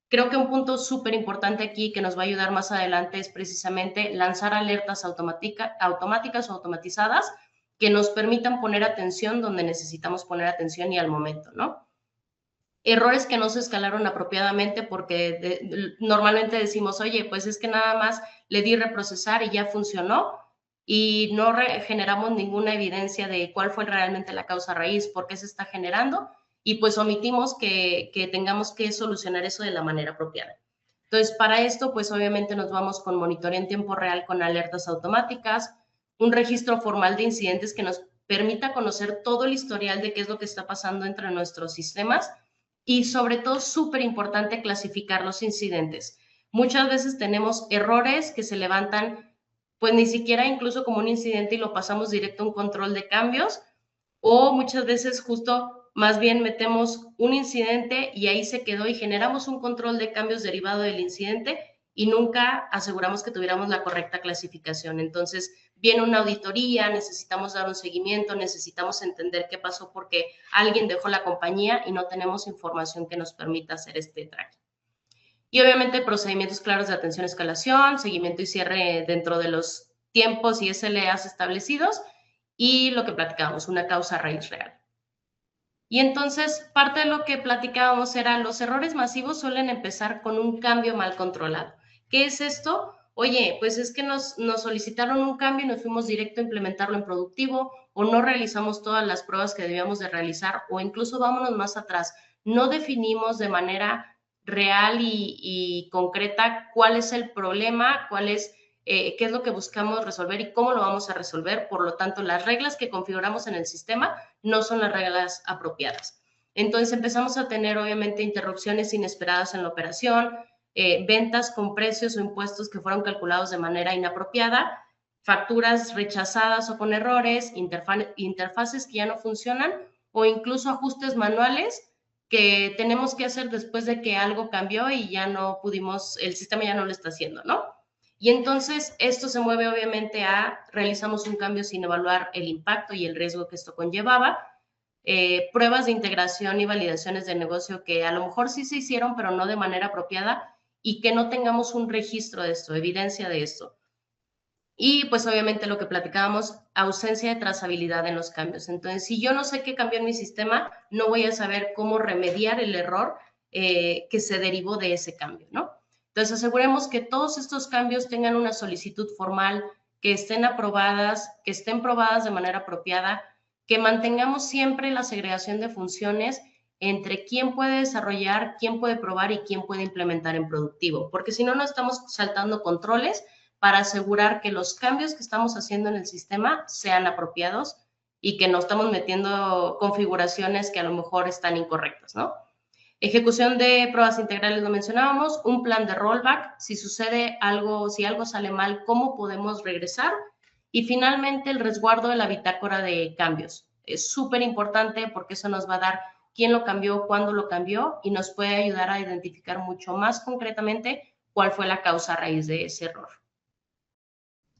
S3: creo que un punto súper importante aquí que nos va a ayudar más adelante es precisamente lanzar alertas automáticas o automatizadas que nos permitan poner atención donde necesitamos poner atención y al momento, ¿no? Errores que no se escalaron apropiadamente porque normalmente decimos, oye, pues es que nada más le di reprocesar y ya funcionó y no generamos ninguna evidencia de cuál fue realmente la causa raíz, por qué se está generando y pues omitimos que tengamos que solucionar eso de la manera apropiada. Entonces, para esto, pues obviamente nos vamos con monitoreo en tiempo real con alertas automáticas, un registro formal de incidentes que nos permita conocer todo el historial de qué es lo que está pasando entre nuestros sistemas y sobre todo, súper importante, clasificar los incidentes. Muchas veces tenemos errores que se levantan, pues ni siquiera incluso como un incidente y lo pasamos directo a un control de cambios, o muchas veces justo más bien metemos un incidente y ahí se quedó y generamos un control de cambios derivado del incidente y nunca aseguramos que tuviéramos la correcta clasificación. Entonces, viene una auditoría, necesitamos dar un seguimiento, necesitamos entender qué pasó porque alguien dejó la compañía y no tenemos información que nos permita hacer este tracking. Y obviamente procedimientos claros de atención a escalación, seguimiento y cierre dentro de los tiempos y SLAs establecidos y lo que platicábamos, una causa raíz real. Y entonces, parte de lo que platicábamos era los errores masivos suelen empezar con un cambio mal controlado. ¿Qué es esto? Oye, pues es que nos solicitaron un cambio y nos fuimos directo a implementarlo en productivo o no realizamos todas las pruebas que debíamos de realizar o incluso vámonos más atrás, no definimos de manera real y concreta cuál es el problema, qué es lo que buscamos resolver y cómo lo vamos a resolver. Por lo tanto, las reglas que configuramos en el sistema no son las reglas apropiadas. Entonces empezamos a tener obviamente interrupciones inesperadas en la operación, ventas con precios o impuestos que fueron calculados de manera inapropiada, facturas rechazadas o con errores, interfaces que ya no funcionan o incluso ajustes manuales que tenemos que hacer después de que algo cambió y ya no pudimos, el sistema ya no lo está haciendo, ¿no? Y entonces esto se mueve obviamente realizamos un cambio sin evaluar el impacto y el riesgo que esto conllevaba, pruebas de integración y validaciones de negocio que a lo mejor sí se hicieron, pero no de manera apropiada y que no tengamos un registro de esto, evidencia de esto. Y pues obviamente lo que platicábamos, ausencia de trazabilidad en los cambios. Entonces, si yo no sé qué cambió en mi sistema, no voy a saber cómo remediar el error que se derivó de ese cambio, ¿no? Entonces, aseguremos que todos estos cambios tengan una solicitud formal, que estén aprobadas, que estén probadas de manera apropiada, que mantengamos siempre la segregación de funciones entre quién puede desarrollar, quién puede probar y quién puede implementar en productivo, porque si no, no estamos saltando controles para asegurar que los cambios que estamos haciendo en el sistema sean apropiados y que no estamos metiendo configuraciones que a lo mejor están incorrectas, ¿no? Ejecución de pruebas integrales lo mencionábamos, un plan de rollback, si sucede algo, si algo sale mal, cómo podemos regresar y finalmente el resguardo de la bitácora de cambios. Es súper importante porque eso nos va a dar quién lo cambió, cuándo lo cambió y nos puede ayudar a identificar mucho más concretamente cuál fue la causa raíz de ese error.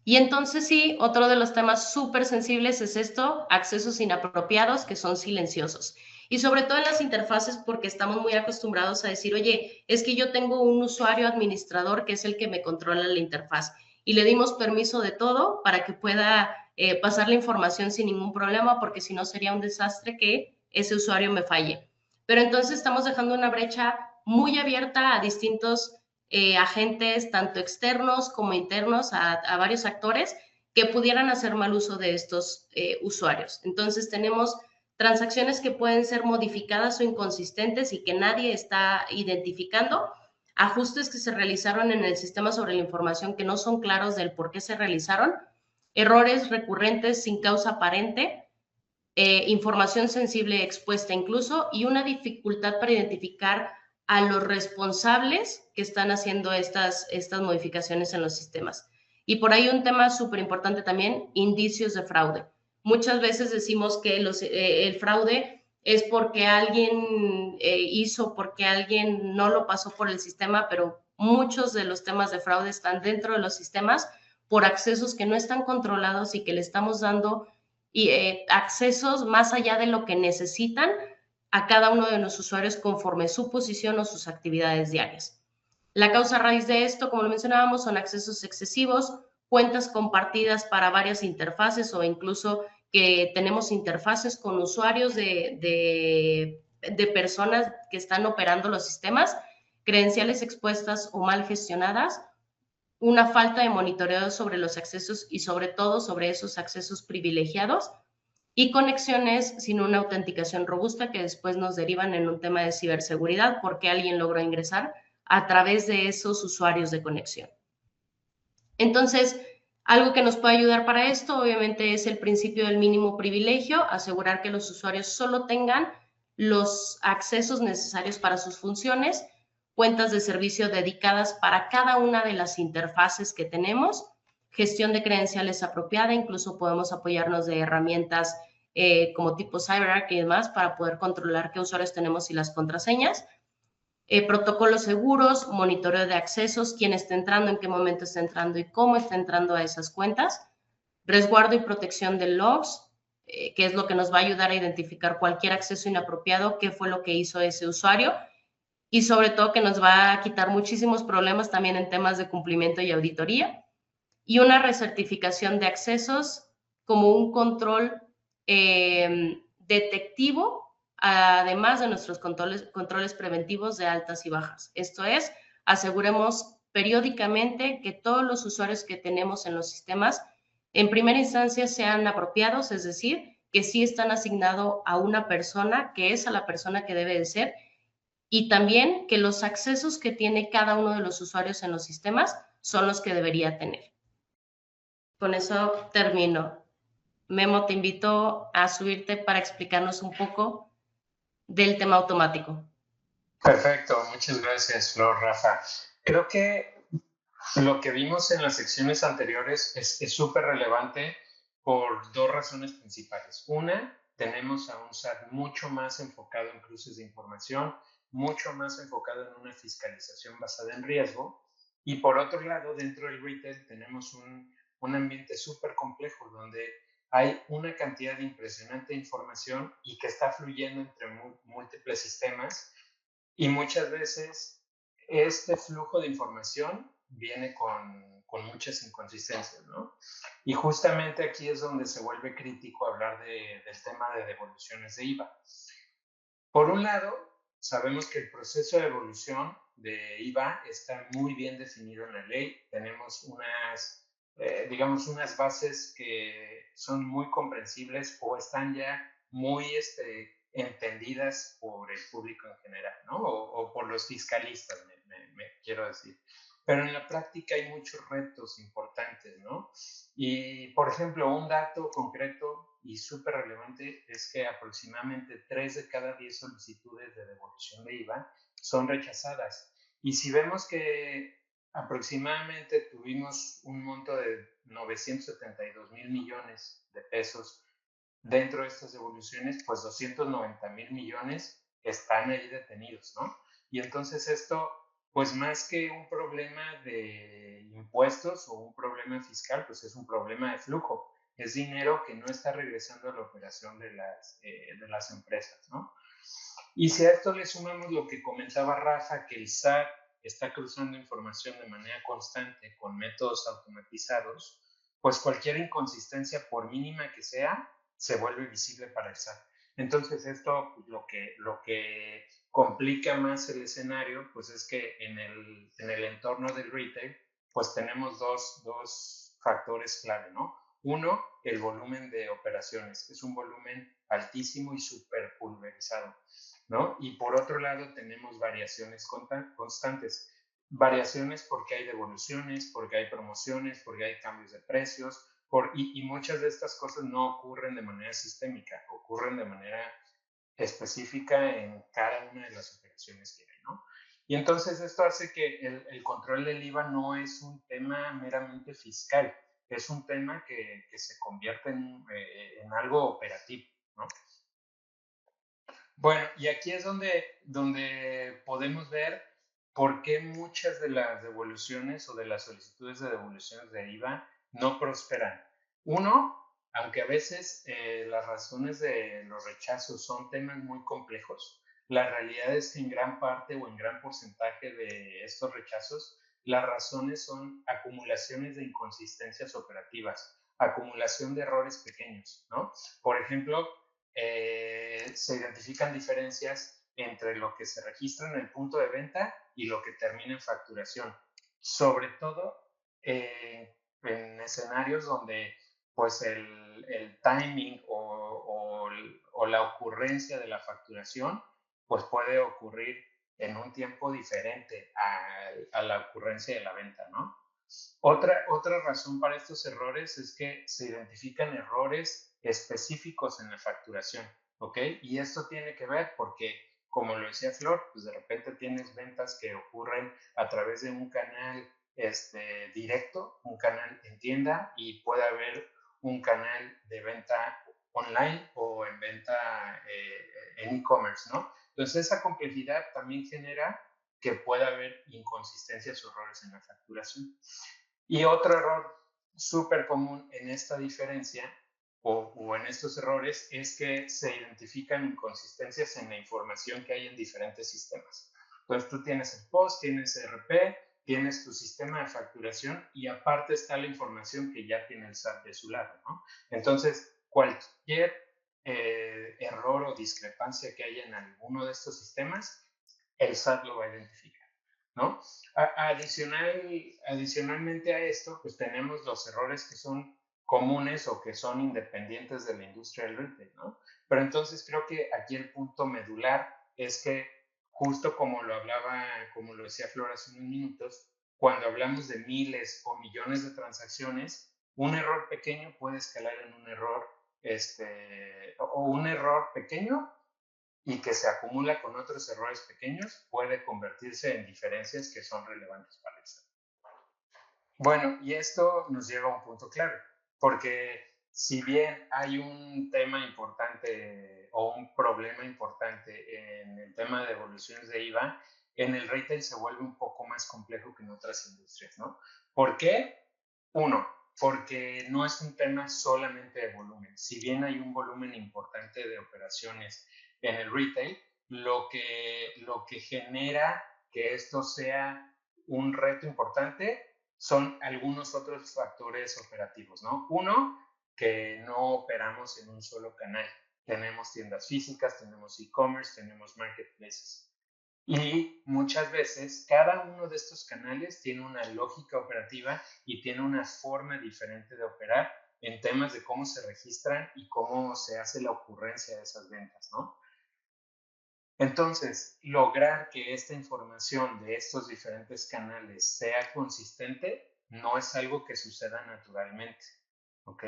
S3: Y entonces sí, otro de los temas súper sensibles es esto, accesos inapropiados que son silenciosos. Y sobre todo en las interfaces porque estamos muy acostumbrados a decir, oye, es que yo tengo un usuario administrador que es el que me controla la interfaz y le dimos permiso de todo para que pueda pasar la información sin ningún problema, porque si no sería un desastre que ese usuario me falle. Pero entonces estamos dejando una brecha muy abierta a distintos agentes, tanto externos como internos, a varios actores que pudieran hacer mal uso de estos usuarios. Entonces tenemos transacciones que pueden ser modificadas o inconsistentes y que nadie está identificando, ajustes que se realizaron en el sistema sobre la información que no son claros del por qué se realizaron, errores recurrentes sin causa aparente, información sensible expuesta incluso, y una dificultad para identificar a los responsables que están haciendo estas modificaciones en los sistemas. Y por ahí un tema súper importante también, indicios de fraude. Muchas veces decimos que el fraude es porque alguien hizo, porque alguien no lo pasó por el sistema, pero muchos de los temas de fraude están dentro de los sistemas por accesos que no están controlados y que le estamos dando y accesos más allá de lo que necesitan a cada uno de los usuarios conforme su posición o sus actividades diarias. La causa raíz de esto, como lo mencionábamos, son accesos excesivos, cuentas compartidas para varias interfaces o incluso que tenemos interfaces con usuarios de personas que están operando los sistemas, credenciales expuestas o mal gestionadas, una falta de monitoreo sobre los accesos y sobre todo sobre esos accesos privilegiados y conexiones sin una autenticación robusta que después nos derivan en un tema de ciberseguridad porque alguien logró ingresar a través de esos usuarios de conexión. Entonces, algo que nos puede ayudar para esto, obviamente, es el principio del mínimo privilegio, asegurar que los usuarios solo tengan los accesos necesarios para sus funciones, cuentas de servicio dedicadas para cada una de las interfaces que tenemos, gestión de credenciales apropiada, incluso podemos apoyarnos de herramientas como tipo CyberArk y demás para poder controlar qué usuarios tenemos y las contraseñas. Protocolos seguros, monitoreo de accesos, quién está entrando, en qué momento está entrando y cómo está entrando a esas cuentas, resguardo y protección de logs, que es lo que nos va a ayudar a identificar cualquier acceso inapropiado, qué fue lo que hizo ese usuario, y sobre todo que nos va a quitar muchísimos problemas también en temas de cumplimiento y auditoría, y una recertificación de accesos como un control detectivo, además de nuestros controles preventivos de altas y bajas. Esto es, aseguremos periódicamente que todos los usuarios que tenemos en los sistemas, en primera instancia, sean apropiados, es decir, que sí están asignados a una persona, que es a la persona que debe de ser, y también que los accesos que tiene cada uno de los usuarios en los sistemas son los que debería tener. Con eso termino. Memo, te invito a subirte para explicarnos un poco del tema automático.
S4: Perfecto, muchas gracias, Flor, Rafa. Creo que lo que vimos en las secciones anteriores es súper relevante por dos razones principales. Una, tenemos a un SAT mucho más enfocado en cruces de información, mucho más enfocado en una fiscalización basada en riesgo. Y por otro lado, dentro del retail tenemos un ambiente súper complejo donde hay una cantidad impresionante de información y que está fluyendo entre múltiples sistemas. Y muchas veces este flujo de información viene con muchas inconsistencias, ¿no? Y justamente aquí es donde se vuelve crítico hablar del tema de devoluciones de IVA. Por un lado, sabemos que el proceso de devolución de IVA está muy bien definido en la ley. Tenemos digamos, unas bases que son muy comprensibles o están ya muy entendidas por el público en general, ¿no? O por los fiscalistas, me quiero decir. Pero en la práctica hay muchos retos importantes, ¿no? Y, por ejemplo, un dato concreto y súper relevante es que aproximadamente 3 de cada 10 solicitudes de devolución de IVA son rechazadas. Y si vemos que aproximadamente tuvimos un monto de 972,000 millones de pesos dentro de estas devoluciones, pues 290,000 millones están ahí detenidos, ¿no? Y entonces esto pues más que un problema de impuestos o un problema fiscal, pues es un problema de flujo. Es dinero que no está regresando a la operación de las empresas, ¿no? Y si a esto le sumamos lo que comentaba Rafa, que el SAT está cruzando información de manera constante con métodos automatizados, pues cualquier inconsistencia, por mínima que sea, se vuelve visible para el SAT. Entonces esto, pues, lo que complica más el escenario, pues es que en el entorno del retail, pues tenemos dos factores clave, ¿no? Uno, el volumen de operaciones. Es un volumen altísimo y súper pulverizado, ¿no? Y por otro lado tenemos variaciones constantes. Variaciones porque hay devoluciones, porque hay promociones, porque hay cambios de precios, y muchas de estas cosas no ocurren de manera sistémica, ocurren de manera específica en cada una de las operaciones que hay, ¿no? Y entonces esto hace que el control del IVA no es un tema meramente fiscal, es un tema que se convierte en algo operativo, ¿no? Bueno, y aquí es donde podemos ver por qué muchas de las devoluciones o de las solicitudes de devoluciones de IVA no prosperan. Uno, aunque a veces las razones de los rechazos son temas muy complejos, la realidad es que en gran parte o en gran porcentaje de estos rechazos, las razones son acumulaciones de inconsistencias operativas, acumulación de errores pequeños, ¿no? Por ejemplo, se identifican diferencias entre lo que se registra en el punto de venta y lo que termina en facturación. Sobre todo en escenarios donde pues el timing o la ocurrencia de la facturación pues puede ocurrir en un tiempo diferente a la ocurrencia de la venta, ¿no? Otra razón para estos errores es que se identifican errores específicos en la facturación, ¿ok? Y esto tiene que ver porque, como lo decía Flor, pues de repente tienes ventas que ocurren a través de un canal directo, un canal en tienda, y puede haber un canal de venta online o en venta en e-commerce, ¿no? Entonces esa complejidad también genera que pueda haber inconsistencias o errores en la facturación. Y otro error súper común en esta diferencia o en estos errores es que se identifican inconsistencias en la información que hay en diferentes sistemas. Entonces tú tienes el POS, tienes ERP, tienes tu sistema de facturación y aparte está la información que ya tiene el SAT de su lado, ¿no? Entonces, cualquier error o discrepancia que haya en alguno de estos sistemas, el SAT lo va a identificar, ¿no? Adicionalmente a esto, pues tenemos los errores que son comunes o que son independientes de la industria del retail, ¿no? Pero entonces creo que aquí el punto medular es que justo como como lo decía Flor hace unos minutos, cuando hablamos de miles o millones de transacciones, un error pequeño puede escalar en un error, o un error pequeño y que se acumula con otros errores pequeños, puede convertirse en diferencias que son relevantes para el SAT. Bueno, y esto nos lleva a un punto clave, porque si bien hay un tema importante o un problema importante en el tema de devoluciones de IVA, en el retail se vuelve un poco más complejo que en otras industrias, ¿no? ¿Por qué? Uno, porque no es un tema solamente de volumen. Si bien hay un volumen importante de operaciones en el retail, lo que genera que esto sea un reto importante son algunos otros factores operativos, ¿no? Uno, que no operamos en un solo canal. Tenemos tiendas físicas, tenemos e-commerce, tenemos marketplaces. Y muchas veces cada uno de estos canales tiene una lógica operativa y tiene una forma diferente de operar en temas de cómo se registran y cómo se hace la ocurrencia de esas ventas, ¿no? Entonces, lograr que esta información de estos diferentes canales sea consistente no es algo que suceda naturalmente, ¿ok?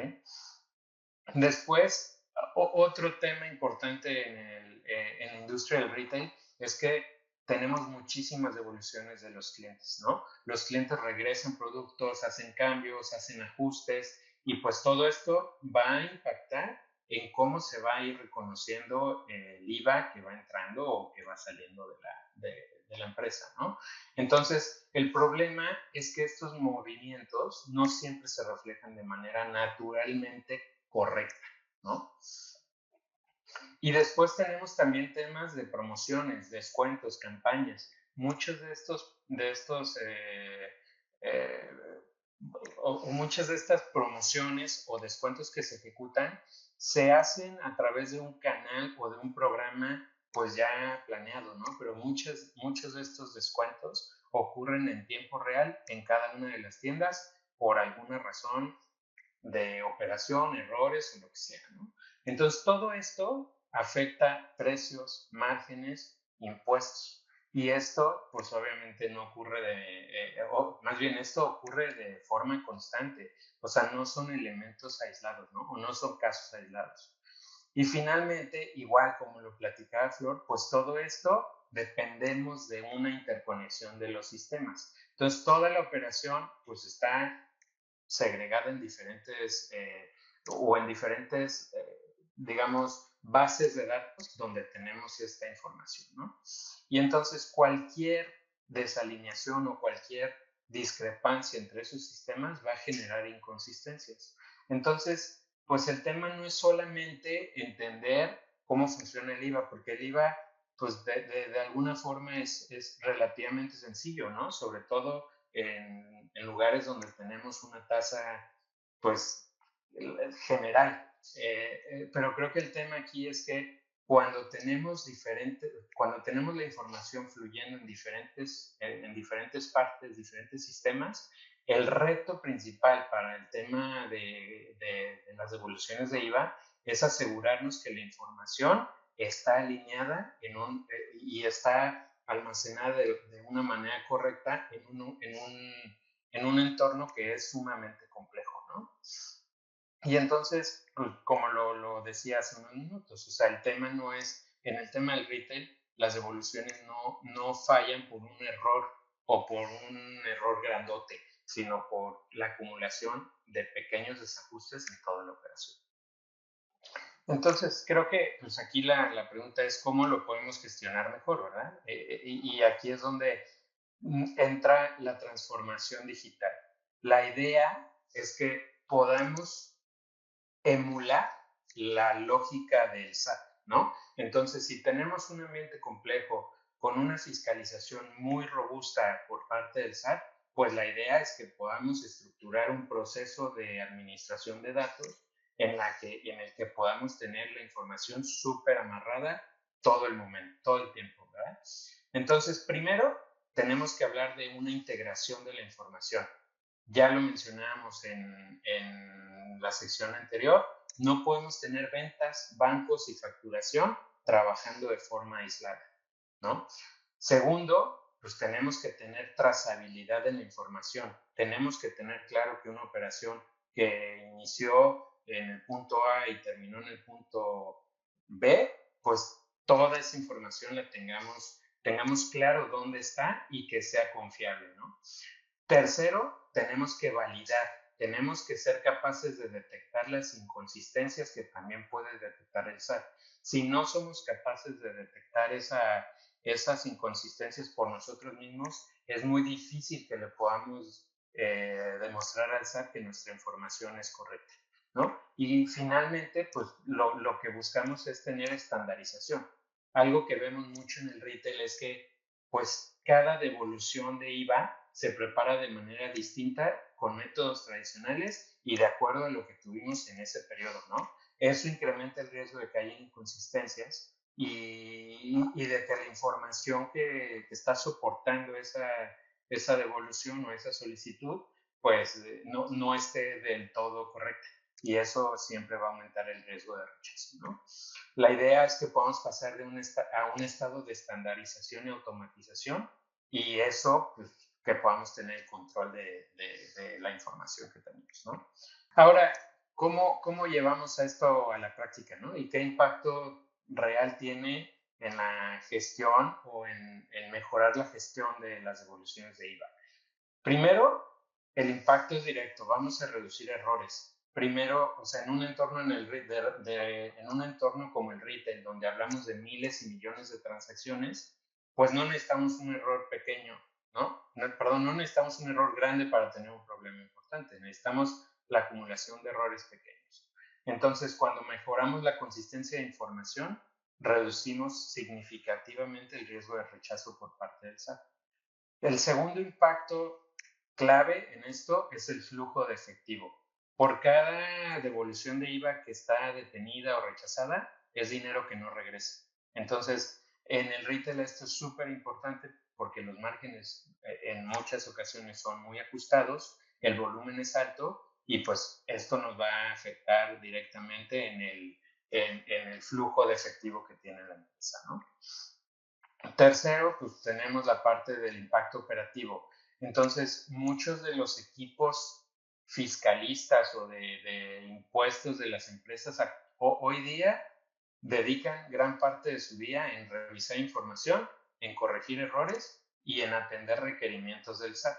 S4: Después, otro tema importante en la industria del retail es que tenemos muchísimas devoluciones de los clientes, ¿no? Los clientes regresan productos, hacen cambios, hacen ajustes y pues todo esto va a impactar en cómo se va a ir reconociendo el IVA que va entrando o que va saliendo la empresa, ¿no? Entonces, el problema es que estos movimientos no siempre se reflejan de manera naturalmente correcta, ¿no? Y después tenemos también temas de promociones, descuentos, campañas. Muchos de estos eh, o muchas de estas promociones o descuentos que se ejecutan se hacen a través de un canal o de un programa pues ya planeado, ¿no? Pero muchos de estos descuentos ocurren en tiempo real en cada una de las tiendas por alguna razón de operación, errores o lo que sea, ¿no? Entonces, todo esto afecta precios, márgenes, impuestos. Y esto, pues obviamente no ocurre o más bien esto ocurre de forma constante. O sea, no son elementos aislados, ¿no? O no son casos aislados. Y finalmente, igual como lo platicaba Flor, pues todo esto dependemos de una interconexión de los sistemas. Entonces, toda la operación, pues está segregada en diferentes o en diferentes, digamos, bases de datos donde tenemos esta información, ¿no? Y entonces cualquier desalineación o cualquier discrepancia entre esos sistemas va a generar inconsistencias. Entonces, pues el tema no es solamente entender cómo funciona el IVA, porque el IVA, pues de alguna forma es relativamente sencillo, ¿no? Sobre todo en lugares donde tenemos una tasa, pues, general. Pero creo que el tema aquí es que cuando tenemos la información fluyendo en diferentes partes, diferentes sistemas, el reto principal para el tema de las devoluciones de IVA es asegurarnos que la información está alineada y está almacenada de una manera correcta en un entorno que es sumamente complejo, ¿no? Y entonces, pues, como lo decía hace unos minutos, o sea, el tema no es, en el tema del retail, las devoluciones no fallan por un error o por un error grandote, sino por la acumulación de pequeños desajustes en toda la operación. Entonces, creo que pues aquí la pregunta es cómo lo podemos gestionar mejor, ¿verdad? Y aquí es donde entra la transformación digital. La idea es que podamos emular la lógica del SAT, ¿no? Entonces, si tenemos un ambiente complejo con una fiscalización muy robusta por parte del SAT, pues la idea es que podamos estructurar un proceso de administración de datos en el que podamos tener la información súper amarrada todo el momento, todo el tiempo, ¿verdad? Entonces, primero, tenemos que hablar de una integración de la información. Ya lo mencionábamos en la sección anterior, no podemos tener ventas, bancos y facturación trabajando de forma aislada, ¿no? Segundo, pues tenemos que tener trazabilidad en la información. Tenemos que tener claro que una operación que inició en el punto A y terminó en el punto B, pues toda esa información la tengamos claro dónde está y que sea confiable, ¿no? Tercero, tenemos que validar, tenemos que ser capaces de detectar las inconsistencias que también puede detectar el SAT. Si no somos capaces de detectar esas inconsistencias por nosotros mismos, es muy difícil que le podamos demostrar al SAT que nuestra información es correcta, ¿no? Y finalmente, pues lo que buscamos es tener estandarización. Algo que vemos mucho en el retail es que, pues, cada devolución de IVA se prepara de manera distinta con métodos tradicionales y de acuerdo a lo que tuvimos en ese periodo, ¿no? Eso incrementa el riesgo de que haya inconsistencias y de que la información que está soportando esa devolución o esa solicitud, pues no esté del todo correcta. Y eso siempre va a aumentar el riesgo de rechazo, ¿no? La idea es que podamos pasar a un estado de estandarización y automatización y eso, pues, que podamos tener control de la información que tenemos, ¿no? Ahora, ¿cómo llevamos esto a la práctica, ¿no? ¿Y qué impacto real tiene en la gestión o en mejorar la gestión de las devoluciones de IVA? Primero, el impacto es directo, vamos a reducir errores. Primero, o sea, en un entorno, en un entorno como el retail, donde hablamos de miles y millones de transacciones, pues no necesitamos un error pequeño, ¿no? Perdón, no necesitamos un error grande para tener un problema importante, necesitamos la acumulación de errores pequeños. Entonces, cuando mejoramos la consistencia de información, reducimos significativamente el riesgo de rechazo por parte del SAT. El segundo impacto clave en esto es el flujo de efectivo. Por cada devolución de IVA que está detenida o rechazada, es dinero que no regresa. Entonces, en el retail esto es súper importante porque los márgenes en muchas ocasiones son muy ajustados, el volumen es alto y pues esto nos va a afectar directamente en el flujo de efectivo que tiene la empresa, ¿no? Tercero, pues tenemos la parte del impacto operativo. Entonces, muchos de los equipos fiscalistas o de impuestos de las empresas hoy día dedican gran parte de su día en revisar información, en corregir errores y en atender requerimientos del SAT,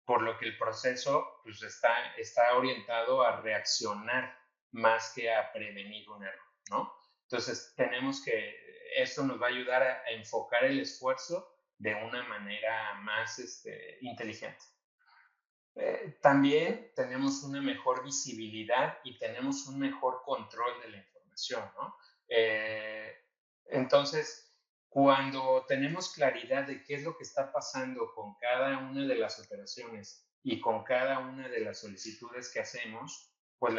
S4: por lo que el proceso pues, está orientado a reaccionar más que a prevenir un error, ¿no? Entonces, esto nos va a ayudar a enfocar el esfuerzo de una manera más inteligente. También tenemos una mejor visibilidad y tenemos un mejor control de la información, ¿no? Eh, entonces, cuando tenemos claridad de qué es lo que está pasando con cada una de las operaciones y con cada una de las solicitudes que hacemos, pues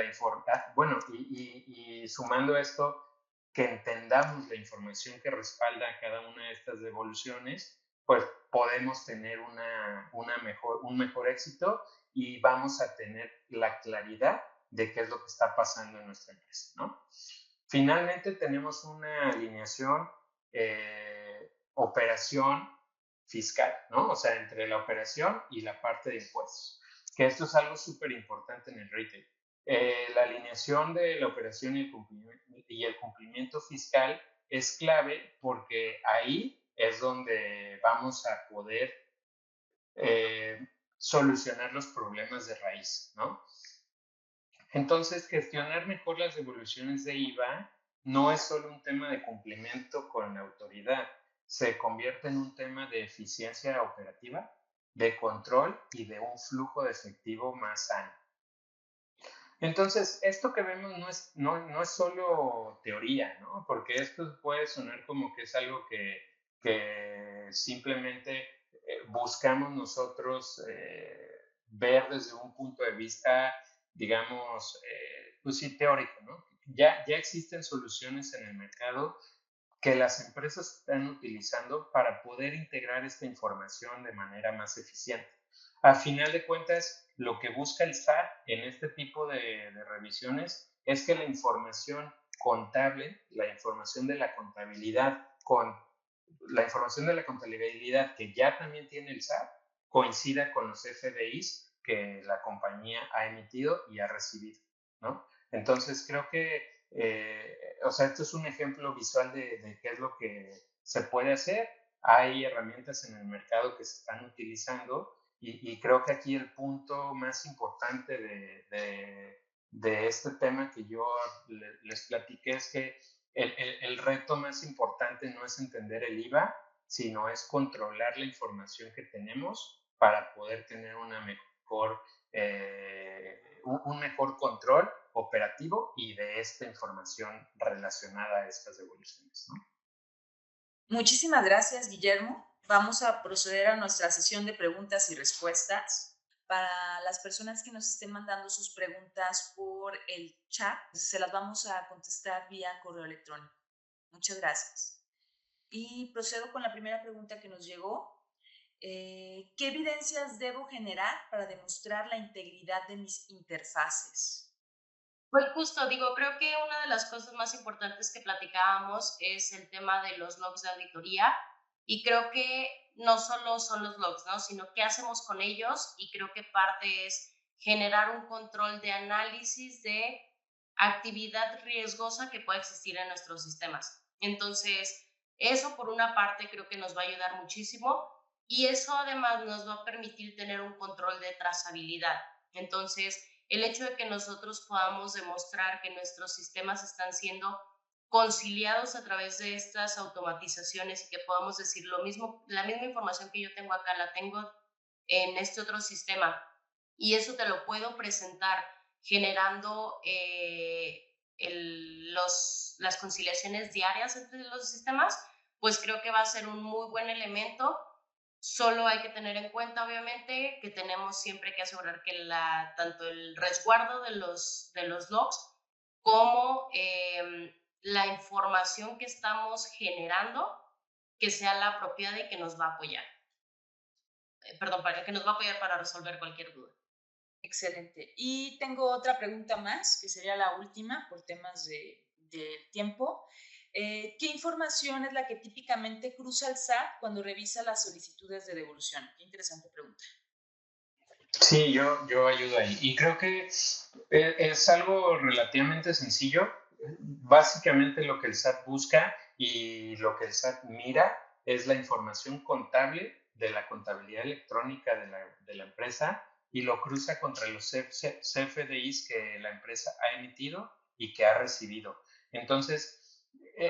S4: bueno, y sumando esto, que entendamos la información que respalda cada una de estas devoluciones, pues podemos tener un mejor éxito y vamos a tener la claridad de qué es lo que está pasando en nuestra empresa, ¿no? Finalmente tenemos una alineación operación fiscal, ¿no? O sea, entre la operación y la parte de impuestos, que esto es algo súper importante en el retail. La alineación de la operación y el cumplimiento fiscal es clave porque ahí es donde vamos a poder solucionar los problemas de raíz, ¿no? Entonces, gestionar mejor las devoluciones de IVA no es solo un tema de cumplimiento con la autoridad, se convierte en un tema de eficiencia operativa, de control y de un flujo de efectivo más sano. Entonces, esto que vemos no es solo teoría, ¿no? Porque esto puede sonar como que es algo que simplemente buscamos nosotros ver desde un punto de vista, digamos, pues sí, teórico, ¿no? Ya existen soluciones en el mercado que las empresas están utilizando para poder integrar esta información de manera más eficiente. A final de cuentas, lo que busca el SAT en este tipo de revisiones es que la información contable, la información de la contabilidad con la información de la contabilidad que ya también tiene el SAT coincida con los FDIs que la compañía ha emitido y ha recibido, ¿no? Entonces, creo que, o sea, esto es un ejemplo visual de qué es lo que se puede hacer. Hay herramientas en el mercado que se están utilizando y creo que aquí el punto más importante de este tema que yo les platiqué es que el reto más importante no es entender el IVA, sino es controlar la información que tenemos para poder tener un mejor control operativo y de esta información relacionada a estas devoluciones, ¿no?
S1: Muchísimas gracias, Guillermo. Vamos a proceder a nuestra sesión de preguntas y respuestas. Para las personas que nos estén mandando sus preguntas por el chat, se las vamos a contestar vía correo electrónico. Muchas gracias. Y procedo con la primera pregunta que nos llegó. ¿Qué evidencias debo generar para demostrar la integridad de mis interfaces?
S3: Pues justo, digo, creo que una de las cosas más importantes que platicábamos es el tema de los logs de auditoría y creo que no solo son los logs, ¿no? Sino qué hacemos con ellos y creo que parte es generar un control de análisis de actividad riesgosa que pueda existir en nuestros sistemas. Entonces, eso por una parte creo que nos va a ayudar muchísimo y eso además nos va a permitir tener un control de trazabilidad. Entonces, el hecho de que nosotros podamos demostrar que nuestros sistemas están siendo conciliados a través de estas automatizaciones y que podamos decir lo mismo, la misma información que yo tengo acá la tengo en este otro sistema y eso te lo puedo presentar generando las conciliaciones diarias entre los sistemas, pues creo que va a ser un muy buen elemento. Solo hay que tener en cuenta, obviamente, que tenemos siempre que asegurar que tanto el resguardo de los logs como la información que estamos generando, que sea la apropiada y que nos va a apoyar. Que nos va a apoyar para resolver cualquier duda.
S1: Excelente. Y tengo otra pregunta más, que sería la última por temas de tiempo. ¿Qué información es la que típicamente cruza el SAT cuando revisa las solicitudes de devolución? Qué interesante pregunta.
S4: Sí, yo ayudo ahí. Y creo que es algo relativamente sencillo. Básicamente lo que el SAT busca y lo que el SAT mira es la información contable de la contabilidad electrónica de la empresa y lo cruza contra los CFDIs que la empresa ha emitido y que ha recibido. Entonces,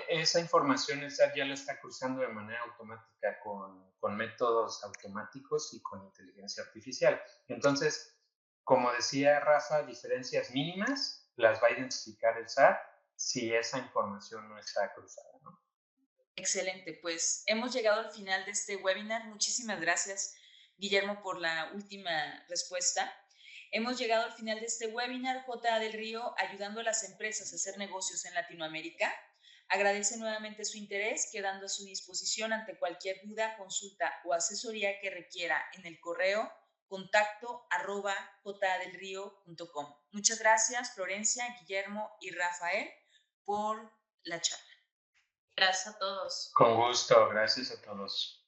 S4: esa información el SAT ya la está cruzando de manera automática con métodos automáticos y con inteligencia artificial. Entonces, como decía Rafa, diferencias mínimas las va a identificar el SAT si esa información no está cruzada, ¿no?
S1: Excelente, pues hemos llegado al final de este webinar. Muchísimas gracias, Guillermo, por la última respuesta. Hemos llegado al final de este webinar. J.A. del Río, ayudando a las empresas a hacer negocios en Latinoamérica. Agradece nuevamente su interés, quedando a su disposición ante cualquier duda, consulta o asesoría que requiera en el correo contacto@jadelrio.com. Muchas gracias, Florencia, Guillermo y Rafael, por la charla.
S3: Gracias a todos.
S4: Con gusto, gracias a todos.